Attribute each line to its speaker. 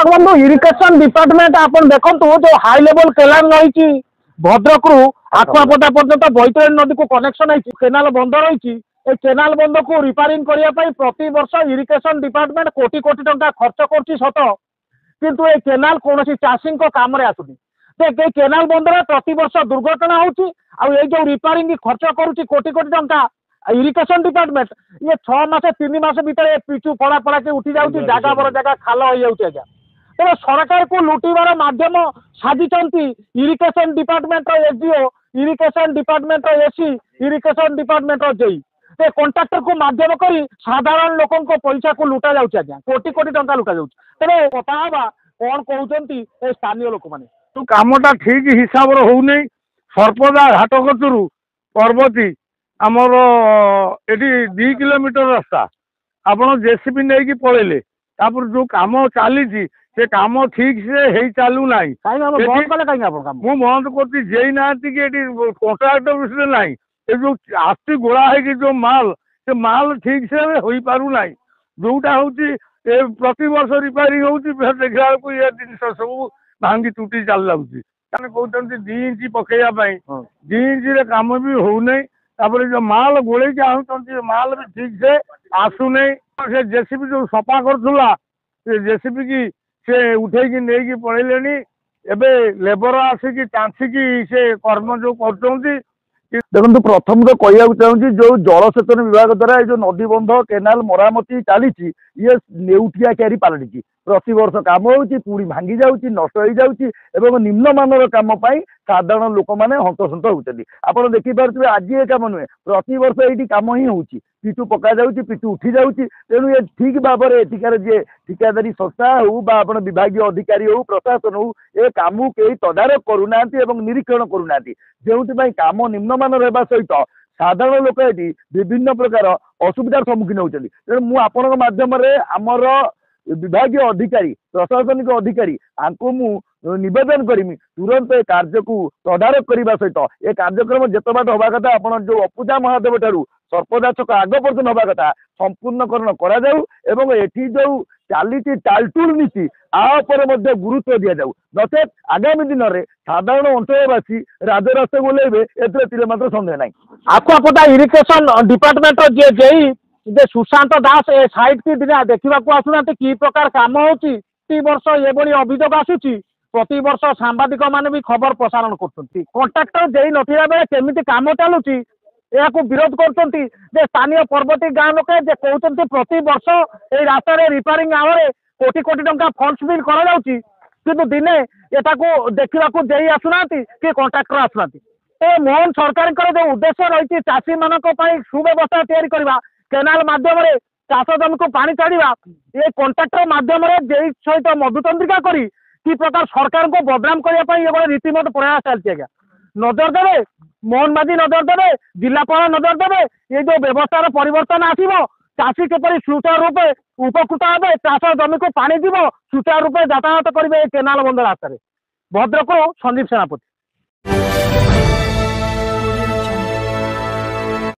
Speaker 1: बंधु irrigation department आपन देखंतु जो हाई लेवल केनाल रही भद्रक रु आकुआपटा पर्यंत बैतरणी नदी को कनेक्शन है केनाल बंद रही केनाल बंद को रिपेयरिंग करने प्रति वर्ष इरिगेशन डिपार्टमेंट कोटी कोटी टंका खर्च कर सत किंतु ये केनाल कौन चाषी काम आसुनी तो केनाल बंद प्रति वर्ष दुर्घटना होची जो रिपेयरिंग खर्च करुच्ची कोटी कोटी टंका इरिगेशन डिपार्टमेंट ये 6 मास 3 मास भीतर पिचु पड़ा पड़ा के उठी जाऊँगी जगह बड़ जगह खाल हो जाऊँगी आज्ञा तेज सरकार को लुटिबार माध्यम साजिंट irrigation department SDO irrigation department AC irrigation department JE ते कॉन्ट्राक्टर को माध्यम कर साधारण लोकों को पैसा को लुटा जाऊँगी आज्ञा कोटी कोटी टंका लुटा जाऊँगी तेरे कथा हवा कौन कहते स्थानीय लोक मैंने
Speaker 2: तो कामटा ठीक हिसाब से होनी सर्पदा घाट कतरू पर्वती आमर ये 2 किलोमीटर रास्ता आपड़ जेसीबी नहीं पलैले जो कम चली से कम ठीक से हो चलू ना मु बंद कर जेई ना कि कंट्राक्टर विषय ना जो आसती गोला है जो माल से माल ठीक से हो पार ना जोटा हूँ प्रति वर्ष रिपेयरिंग हो देखा को ये जिन सब भांगी टूटी चल जाऊँगी कहते 2 इंच पकड़ापी 2 इंच कम भी होना तापर जो माल गोले आनुंट माल भी ठीक से आसुना से जेसीबी जो सफा करूला जेसीबी की से उठे नहीं पड़े एबे लेबर आसिकी टाँसिकी से कर्म जो कर
Speaker 1: देखो प्रथम तो कहना चाहूँगी जो जलसेचन विभाग द्वारा जो नदी बंध केनाल मरामती चली ये नेउठिया क्यारी पलटि प्रति वर्ष कम होगी भांगी जाऊँगी नष्ट हो जाऊँगी निम्नमान कम साधारण लोक मैंने हंतसंत होती आप देखिपे आज ये कम नुहे प्रति वर्ष ये कम ही हो पिचु पका जाऊँगी पिचु उठी जाऊँगी तेणु ये ठीक भाव में एठिकार जे ठिकादारी संस्था हो विभाग अधिकारी हो प्रशासन हो ए कम कई तदारख करूना निरीक्षण करूना जो कम निम्नमान रहा सहित साधारण लोक ये विभिन्न प्रकार असुविधार सम्मुखीन होती तेणु मुझे माध्यम आमर विभाग अधिकारी प्रशासनिक अधिकारी आपको निवेदन करमी तुरंत ए कार्य को तदारख करने सहित ए कार्यक्रम जिते बाट हवा कथा आप जो अपूजा महादेव ठारू सर्पदा छक आग पर्यटन हवा कथा संपूर्णकरण करा एठी जो चली टालटुल नीति आपर गुरुत्व दि जाऊ नचेत आगामी दिन में साधारण अंचलवासी राजरास्ता बोलेबे एतिरे मात्र सन्देह ना आकुआपटा इरिगेशन डिपार्टमेंट जे जेई जे सुशांत दास ए साइट की दिन देखा आसुना कि प्रकार कम हो वर्ष ये अभियोग आसूची प्रति वर्ष सांबादिक मैंने भी खबर प्रसारण कर कंट्राक्टर जेई नथिबा बेले केमिति काम चलुची यह विरोध कर स्थानीय पर्वती गाँव लोक कहते प्रति वर्ष ये रास्ता रिपेयरिंग आवर कोटी कोटी टंका फंड्स भी कर दिने यहाँ देखा जेई आसुना कि कंट्राक्टर आसुना ए मोहन सरकार जो उद्देश्य रही चाषी मान सुव्यवस्था तैयारी करवा केनाल माध्यम चाष जमी को पानी छाड़ा ये कंट्राक्टर माध्यम जेई सहित मधुचंद्रिका करी कि प्रकार सरकार को बदनाम करने ये गोटे रीतिमत प्रयास चलती है नजर देवे मोहन माझी नजर देवे जिलापाल नजर देवे ये जो व्यवस्थार परिवर्तन आसो चाषी केपरि सुचारू रूपे उपकृत हे चाष जमी को पानी जीव सुचारू रूपे यातायात करेंगे केनाल बंद रास्तार भद्रक संदीप सेनापति।